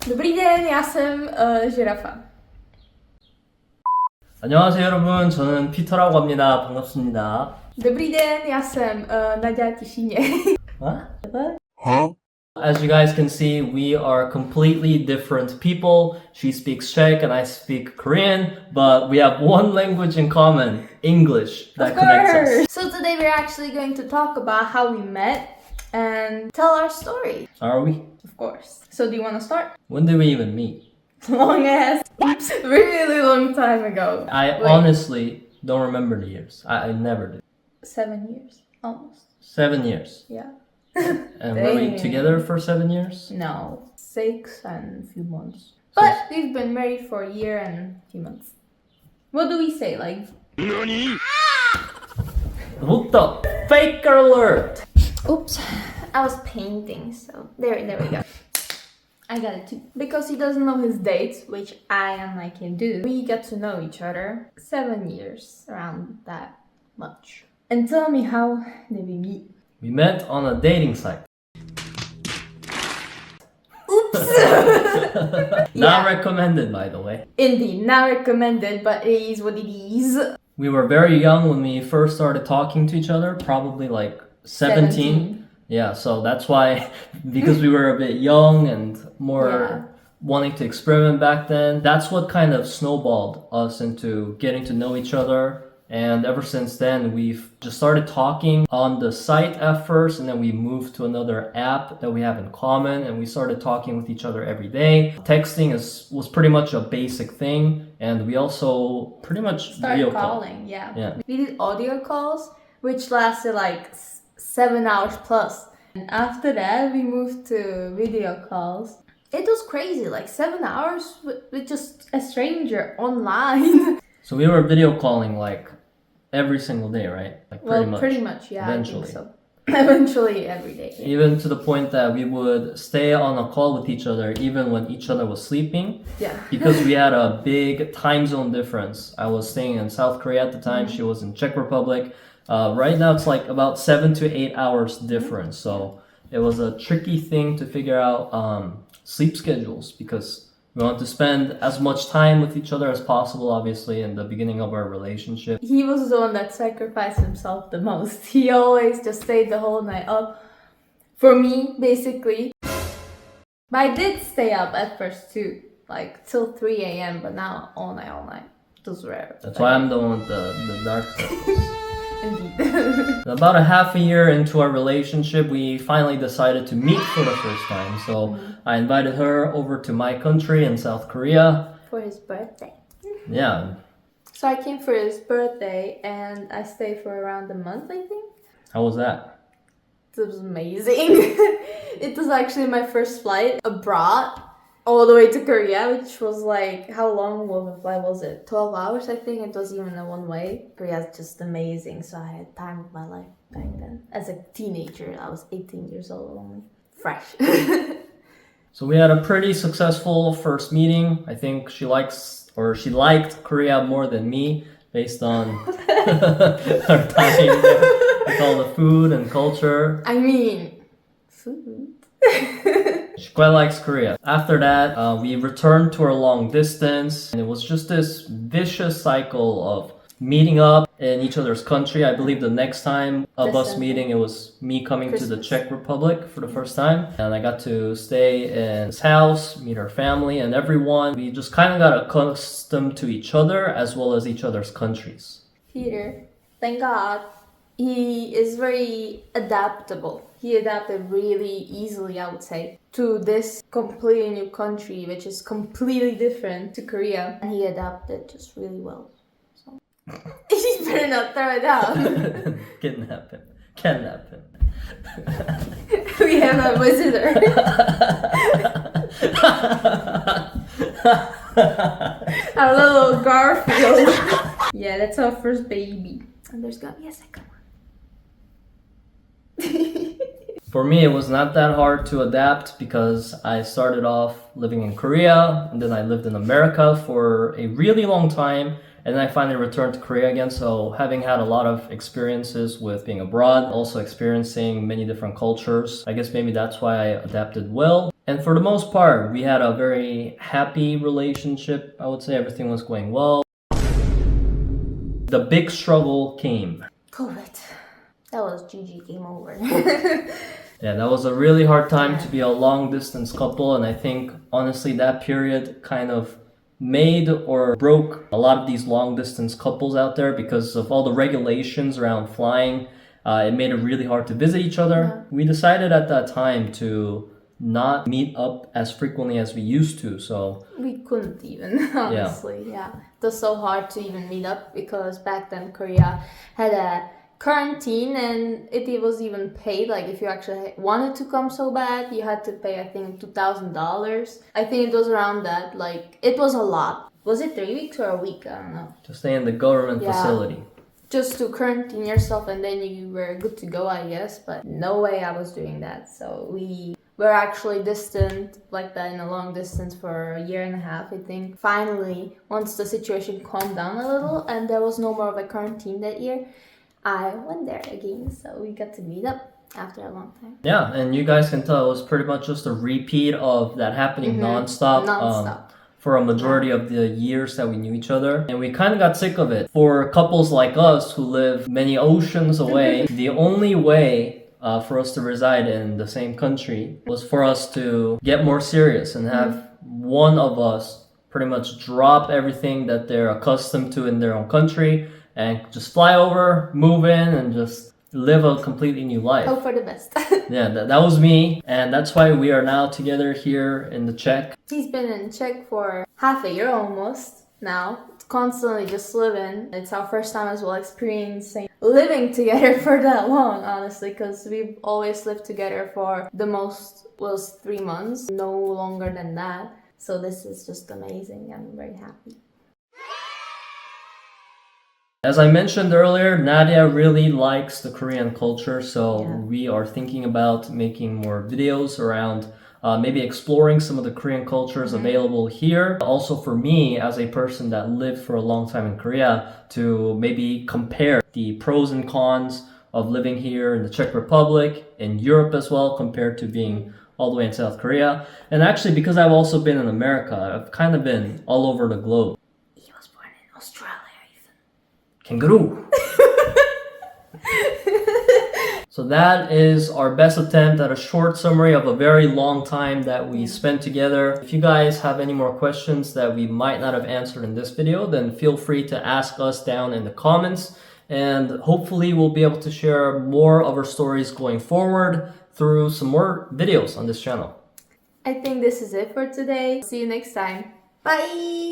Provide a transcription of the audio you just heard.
Dobrý den, já jsem žirafa. 안녕하세요 여러분, 저는 피터라고 합니다. 반갑습니다. Dobrý den, já jsem Nadia Tišíně. What? As you guys can see, we are completely different people. She speaks Czech and I speak Korean, but we have one language in common, English, that connects us. So today we're actually going to talk about how we met and tell our story. Are we? Of course. So do you want to start? When did we even meet? Long ass. Really long time ago. I honestly don't remember the years. I never did. 7 years. Almost. 7 years. Yeah. And were we together for 7 years? No. 6 and a few months. But we've been married for a year and a few months. What do we say? Like... NANI? What the? Fake alert! Oops. I was painting, so there we go. I got it too. Because he doesn't know his dates, which I unlike him do, we get to know each other 7 years, around that much. And tell me, how did we meet? We met on a dating site. Oops! Not recommended, by the way. Indeed, not recommended, but it is what it is. We were very young when we first started talking to each other, probably like 17. Yeah, so that's why, because we were a bit young and more wanting to experiment back then, that's what kind of snowballed us into getting to know each other. And ever since then, we've just started talking on the site at first, and then we moved to another app that we have in common, and we started talking with each other every day. Texting was pretty much a basic thing, and we also pretty much started calling. Yeah. We did audio calls, which lasted like 7 hours plus. And after that, we moved to video calls. It was crazy, like 7 hours with just a stranger online. So we were video calling like every single day, right? Like pretty much, yeah. Eventually. I think so. Eventually, every day. Yeah. Even to the point that we would stay on a call with each other even when each other was sleeping. Yeah. Because we had a big time zone difference. I was staying in South Korea at the time. She was in Czech Republic. Right now it's like about 7 to 8 hours difference. So it was a tricky thing to figure out sleep schedules because we wanted to spend as much time with each other as possible, obviously, in the beginning of our relationship. He was the one that sacrificed himself the most. He always just stayed the whole night up for me, basically. But I did stay up at first too, like till 3 a.m. But now all night. Those were. That's why I'm the one with the dark circles. Indeed. About a half a year into our relationship, we finally decided to meet for the first time. So I invited her over to my country in South Korea. For his birthday. Yeah. So I came for his birthday and I stayed for around a month, I think. How was that? It was amazing. It was actually my first flight abroad. All the way to Korea, which was like, how long of a flight was it? 12 hours, I think. It was even a one-way. Korea's just amazing, so I had time of my life back then. As a teenager, I was 18 years old only. Fresh. So we had a pretty successful first meeting. I think she liked Korea more than me, based on our time there, with all the food and culture. I mean, food. She quite likes Korea. After that, we returned to our long distance, and it was just this vicious cycle of meeting up in each other's country. I believe the next time of us meeting, it was me coming to the Czech Republic for the first time, and I got to stay in his house, meet her family and everyone. We just kind of got accustomed to each other as well as each other's countries. Peter, thank God, he is very adaptable. He adapted really easily, I would say, to this completely new country, which is completely different to Korea. And he adapted just really well. So you better not throw it down. Kidnap him. We have a visitor. Our little Garfield. Yeah, that's our first baby. And there's gonna be a second one. For me, it was not that hard to adapt because I started off living in Korea and then I lived in America for a really long time and then I finally returned to Korea again. So having had a lot of experiences with being abroad, also experiencing many different cultures, I guess maybe that's why I adapted well. And for the most part, we had a very happy relationship. I would say everything was going well. The big struggle came. COVID. That was GG, game over. Yeah, that was a really hard time to be a long distance couple, and I think honestly that period kind of made or broke a lot of these long distance couples out there because of all the regulations around flying. It made it really hard to visit each other. Yeah. We decided at that time to not meet up as frequently as we used to, so we couldn't even, honestly. Yeah. It was so hard to even meet up because back then Korea had a quarantine and it was even paid. Like if you actually wanted to come so bad, you had to pay, I think, $2,000. I think it was around that. Like it was a lot. Was it 3 weeks or a week? I don't know. to stay in the government facility. Just to quarantine yourself and then you were good to go, I guess. But no way I was doing that. So we were actually distant like that in a long distance for a year and a half, I think. Finally, once the situation calmed down a little and there was no more of a quarantine that year, I went there again, so we got to meet up after a long time. Yeah, and you guys can tell it was pretty much just a repeat of that happening nonstop. For a majority of the years that we knew each other. And we kind of got sick of it. For couples like us who live many oceans away, the only way for us to reside in the same country was for us to get more serious and have one of us pretty much drop everything that they're accustomed to in their own country and just fly over, move in, and just live a completely new life. Hope for the best. Yeah, that was me, and that's why we are now together here in the Czech. He's been in Czech for half a year almost now, constantly just living. It's our first time as well experiencing living together for that long, honestly, because we've always lived together for the most was 3 months, no longer than that. So this is just amazing. I'm very happy. As I mentioned earlier, Nadia really likes the Korean culture, so we are thinking about making more videos around maybe exploring some of the Korean cultures available here. Also for me, as a person that lived for a long time in Korea, to maybe compare the pros and cons of living here in the Czech Republic, in Europe as well, compared to being all the way in South Korea. And actually, because I've also been in America, I've kind of been all over the globe. He was born in Australia. Kangaroo. So that is our best attempt at a short summary of a very long time that we spent together. If you guys have any more questions that we might not have answered in this video, then feel free to ask us down in the comments. And hopefully we'll be able to share more of our stories going forward through some more videos on this channel. I think this is it for today. See you next time. Bye!